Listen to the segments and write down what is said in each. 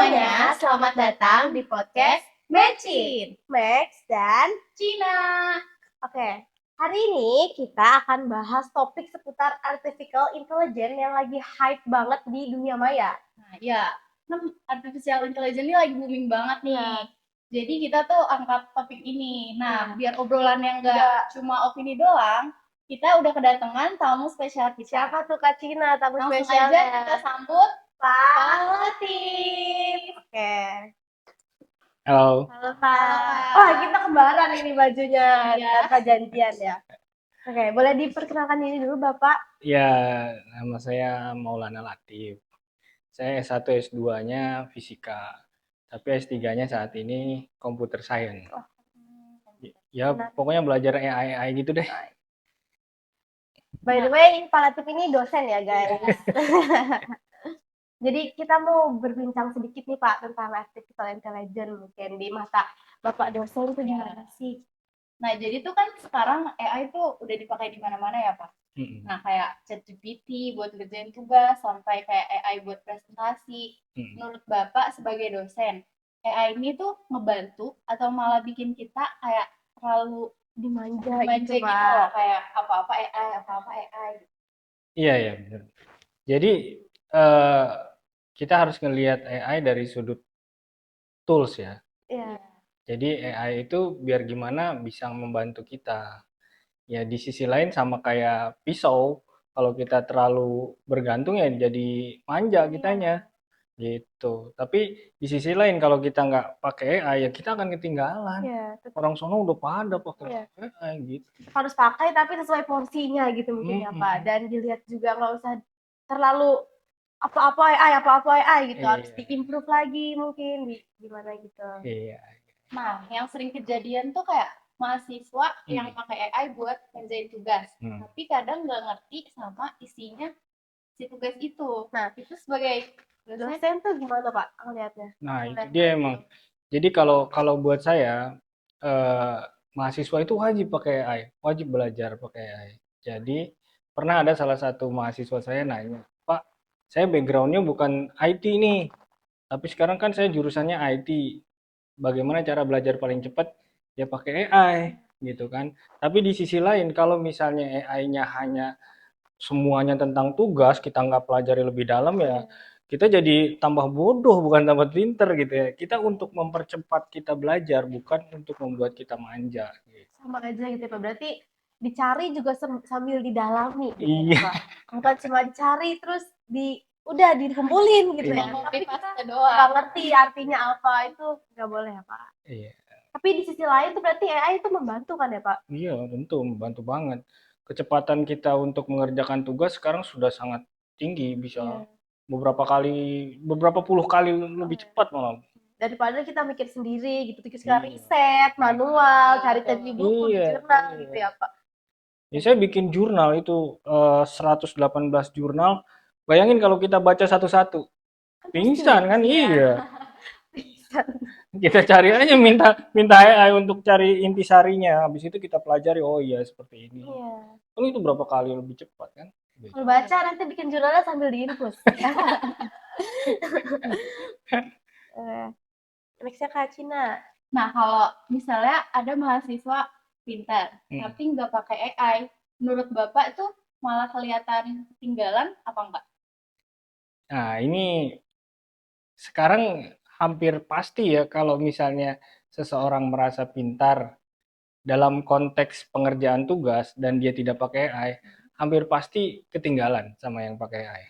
semuanya, selamat datang di podcast Mecin, Max dan Cina. Oke, hari ini kita akan bahas topik seputar artificial intelligence yang lagi hype banget di dunia maya. Nah, ya, artificial intelligence ini lagi booming banget nih. Ya. Jadi kita tuh angkat topik ini. Nah, Ya. biar obrolan yang nggak cuma opini doang, kita udah kedatangan tamu spesial kita. Siapa tuh Kak Cina, tamu Langsung spesialnya? aja kita sambut Pak Latif. Oke. Halo, Halo Pak. Pak. Wah, kita kembaran ini bajunya Iya. tanpa janjian ya. Oke, boleh diperkenalkan diri dulu Bapak? ya nama saya Maulana Latif. Saya S1 S2-nya fisika, tapi S3-nya saat ini computer science. Ya, pokoknya belajar AI gitu deh. By the way, Pak Latif ini dosen ya guys. Jadi kita mau berbincang sedikit nih Pak tentang artificial intelligence mungkin di mata Bapak dosen itu gimana sih? Nah, jadi tuh kan sekarang AI tuh udah dipakai di mana-mana ya, Pak. Mm-mm. Nah, kayak ChatGPT buat ngerjain tugas, sampai kayak AI buat presentasi. Mm-mm. Menurut Bapak sebagai dosen, AI ini tuh ngebantu atau malah bikin kita kayak terlalu Dimanja manja gitu gitu Pak. loh, kayak apa-apa AI, apa-apa AI. Iya, benar. Jadi eh, kita harus ngelihat AI dari sudut tools ya. Iya. Jadi AI itu biar gimana bisa membantu kita. Ya di sisi lain sama kayak pisau, kalau kita terlalu bergantung ya jadi manja kitanya gitu. Tapi di sisi lain kalau kita nggak pakai AI ya kita akan ketinggalan. Iya, Orang sono udah pada pakai Iya. AI gitu. harus pakai tapi sesuai porsinya gitu mungkin ya Pak. Dan dilihat juga nggak usah terlalu apa-apa AI, apa-apa AI gitu. Harus Iya, diimprove lagi mungkin di gimana gitu. iya. Nah, yang sering kejadian tuh kayak mahasiswa yang pakai AI buat ngerjain tugas. Tapi kadang nggak ngerti sama isinya si tugas itu. Nah, itu sebagai Dosen tuh gimana Pak ngeliatnya? Nah, itu dia emang. Jadi kalau kalau buat saya mahasiswa itu wajib pakai AI, wajib belajar pakai AI. Jadi pernah ada salah satu mahasiswa saya nanya, Pak, saya backgroundnya bukan IT nih, tapi sekarang kan saya jurusannya IT. Bagaimana cara belajar paling cepat? Ya pakai AI, gitu kan. Tapi di sisi lain, kalau misalnya AI-nya hanya semuanya tentang tugas, kita nggak pelajari lebih dalam ya, kita jadi tambah bodoh bukan tambah pinter gitu ya. Kita untuk mempercepat kita belajar bukan untuk membuat kita manja. Gitu. Sama aja gitu ya Pak. Berarti dicari juga sambil didalami gitu ya Iya. Pak. Bukan cuma dicari terus udah dikumpulin gitu ya. Iya. Tapi kita paste doang. nggak ngerti artinya apa itu nggak boleh ya Pak. Iya. Tapi di sisi lain tuh berarti AI itu membantu kan ya Pak? Iya, tentu membantu banget. Kecepatan kita untuk mengerjakan tugas sekarang sudah sangat tinggi, bisa beberapa puluh kali lebih cepat malah. Daripada kita mikir sendiri gitu, kita riset, manual, cari-cari buku di Iya, jurnal iya. gitu ya Pak. Ya, saya bikin jurnal itu 118 jurnal. Bayangin kalau kita baca satu-satu. Pingsan kan? Iya. Kita cari aja minta minta AI untuk cari intisarinya. Habis itu kita pelajari, oh iya seperti ini. Iya. Oh itu berapa kali lebih cepat kan? Kalau baca nanti bikin jurnalnya sambil diinput. Nextnya Kak Cina. Nah, kalau misalnya ada mahasiswa pintar, tapi nggak pakai AI, menurut Bapak itu malah kelihatan ketinggalan apa enggak? Nah, ini sekarang hampir pasti ya kalau misalnya seseorang merasa pintar dalam konteks pengerjaan tugas dan dia tidak pakai AI, hampir pasti ketinggalan sama yang pakai AI.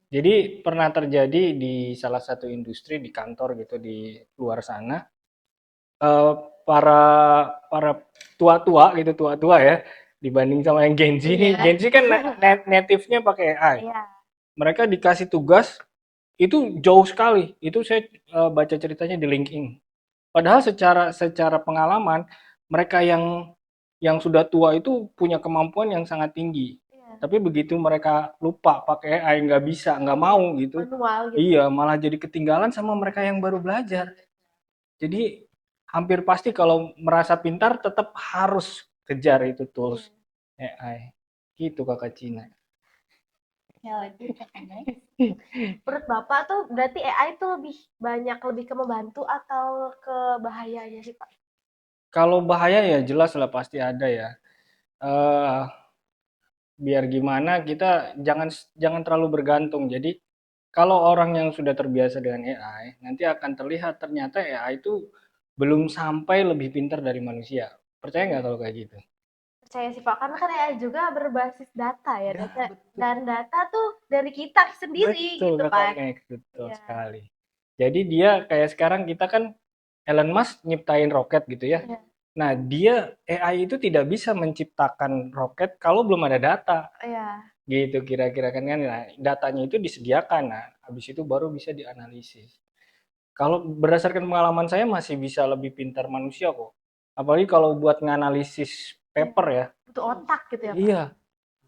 Jadi pernah terjadi di salah satu industri di kantor gitu di luar sana, eh, para para tua-tua gitu tua-tua ya dibanding sama yang Gen Z nih. Gen Z kan native-nya pakai AI. Iya. Mereka dikasih tugas itu jauh sekali. Itu saya baca ceritanya di LinkedIn. Padahal secara secara pengalaman mereka yang sudah tua itu punya kemampuan yang sangat tinggi. Tapi begitu mereka lupa pakai AI, nggak bisa, nggak mau gitu. Manual gitu. Iya, malah jadi ketinggalan sama mereka yang baru belajar. Jadi hampir pasti kalau merasa pintar tetap harus kejar itu tools AI. Gitu Kakak Cina. Ya lagi katanya. Menurut Bapak tuh berarti AI tuh lebih ke membantu atau ke bahayanya sih, Pak? Kalau bahaya ya jelas lah pasti ada ya. Eh biar gimana kita jangan jangan terlalu bergantung. Jadi kalau orang yang sudah terbiasa dengan AI, nanti akan terlihat ternyata AI itu belum sampai lebih pintar dari manusia. Percaya nggak kalau kayak gitu? Percaya sih Pak, karena kan AI juga berbasis data ya, Ya, betul. dan data tuh dari kita sendiri Betul, gitu Kakak kan. Mek. Betul Iya. sekali. Jadi dia kayak sekarang kita kan Elon Musk nyiptain roket gitu ya. Iya. Nah, dia AI itu tidak bisa menciptakan roket kalau belum ada data. Iya. Gitu kira-kira kan. Nah, datanya itu disediakan. Nah, habis itu baru bisa dianalisis. Kalau berdasarkan pengalaman saya masih bisa lebih pintar manusia kok. Apalagi kalau buat nganalisis Iya. paper ya. Butuh otak gitu ya Pak. Iya,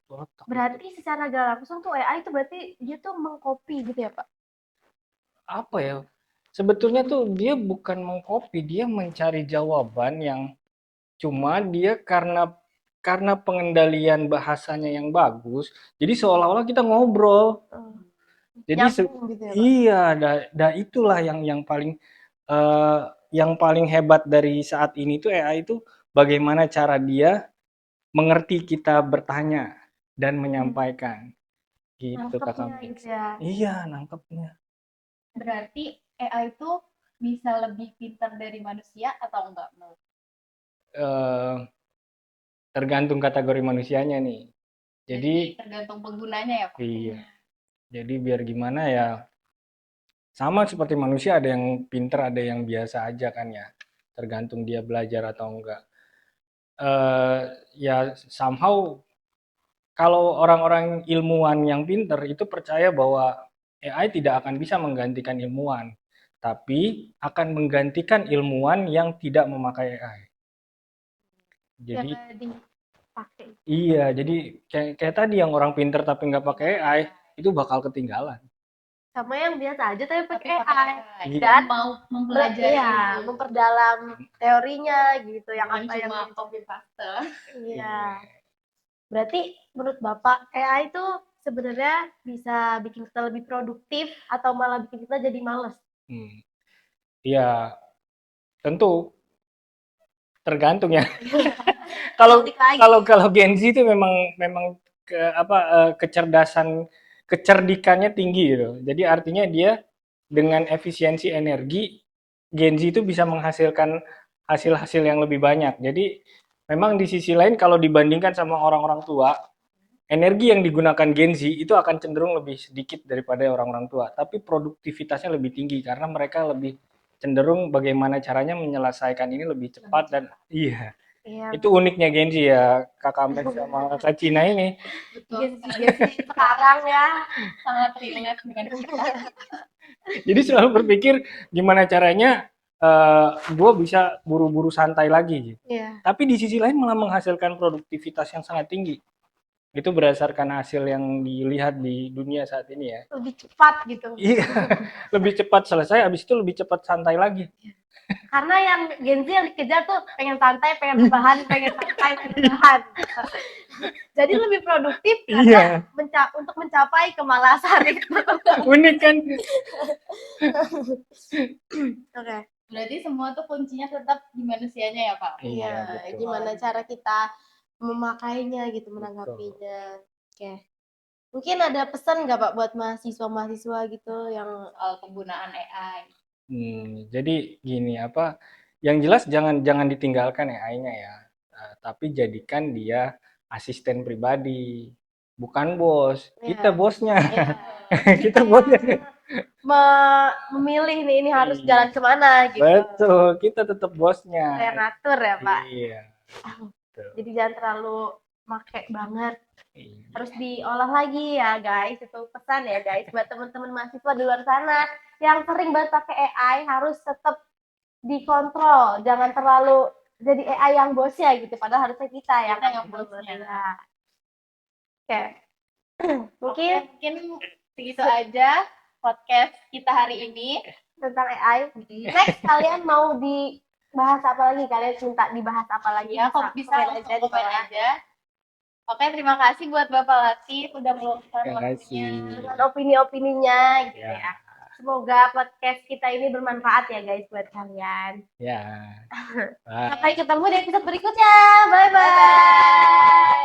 butuh otak. Berarti secara gak langsung tuh AI itu berarti dia tuh mengcopy gitu ya Pak. Apa ya? Sebetulnya tuh dia bukan mengcopy, dia mencari jawaban yang cuma dia karena pengendalian bahasanya yang bagus, jadi seolah-olah kita ngobrol. Jadi Nyambung gitu ya Pak. iya, itulah yang paling eh, yang paling hebat dari saat ini tuh AI itu bagaimana cara dia mengerti kita bertanya dan menyampaikan. Gitu Kakak Nangkepnya Max. gitu ya. Iya, nangkepnya. Berarti AI itu bisa lebih pintar dari manusia atau enggak? Eh, tergantung kategori manusianya nih. Jadi Jadi tergantung penggunanya ya Pak? iya. Jadi biar gimana ya, sama seperti manusia ada yang pinter, ada yang biasa aja kan ya. Tergantung dia belajar atau enggak. Eh ya somehow kalau orang-orang ilmuwan yang pinter itu percaya bahwa AI tidak akan bisa menggantikan ilmuwan, tapi akan menggantikan ilmuwan yang tidak memakai AI. Yang Jadi dipakai. iya, jadi kayak tadi yang orang pinter tapi nggak pakai AI itu bakal ketinggalan. Sama yang biasa aja tapi Tapi pakai pakai AI. AI. Iya. Dan mau mempelajari Iya, itu. memperdalam teorinya gitu yang Bukan apa yang cuma copy paste. iya. Berarti menurut Bapak AI itu sebenarnya bisa bikin kita lebih produktif atau malah bikin kita jadi males? Hmm. Ya, tentu tergantung ya. Kalau Balik lagi. kalau Gen Z itu memang memang kecerdikannya tinggi gitu. Jadi artinya dia dengan efisiensi energi Gen Z itu bisa menghasilkan hasil-hasil yang lebih banyak. Jadi memang di sisi lain kalau dibandingkan sama orang-orang tua, energi yang digunakan Gen Z itu akan cenderung lebih sedikit daripada orang-orang tua, tapi produktivitasnya lebih tinggi karena mereka lebih cenderung bagaimana caranya menyelesaikan ini lebih cepat dan iya. Iya. Itu uniknya Gen Z ya, Kakak Max sama Kak Cina ini. Betul. Gen Z sekarang ya. Sangat relate dengan kita. Jadi selalu berpikir gimana caranya gue bisa buru-buru santai lagi gitu. Iya. Tapi di sisi lain malah menghasilkan produktivitas yang sangat tinggi. Itu berdasarkan hasil yang dilihat di dunia saat ini ya. Lebih cepat gitu. Iya, lebih cepat selesai, habis itu lebih cepat santai lagi. Karena yang Gen Z yang dikejar tuh pengen santai, pengen rebahan, pengen santai, pengen rebahan. Jadi lebih produktif karena Iya, untuk mencapai kemalasan itu. unik kan? Oke. Berarti semua tuh kuncinya tetap di manusianya ya Pak? Iya, betul. gimana cara kita memakainya gitu, Betul. menanggapinya. Oke. Mungkin ada pesan nggak Pak buat mahasiswa-mahasiswa gitu yang Soal penggunaan AI. Jadi gini yang jelas jangan jangan ditinggalkan AI-nya ya. Tapi jadikan dia asisten pribadi, bukan bos. Kita ya, bosnya. ya, Kita bosnya. memilih nih ini harus Iya. jalan kemana gitu. Betul, kita tetap bosnya. Saya ngatur ya Pak. Iya, betul. Jadi jangan terlalu make banget. Iya. Harus diolah lagi ya guys. Itu pesan ya guys buat teman-teman mahasiswa di luar sana yang sering banget pakai AI harus tetap dikontrol. Jangan terlalu jadi AI yang bosnya gitu. Padahal harusnya kita yang bosnya. Ya. Oke. Mungkin Mungkin segitu aja podcast kita hari ini tentang AI. Next kalian mau dibahas apa lagi? Kalian minta dibahas apa lagi? ya, kok bisa komen aja di komen bawah. aja. Oke, terima kasih buat Bapak Latif udah meluangkan Terima kasih. waktunya. dengan opini-opininya gitu Ya. ya. Semoga podcast kita ini bermanfaat ya guys buat kalian. Ya. Bye. Sampai ketemu di episode berikutnya. Bye bye.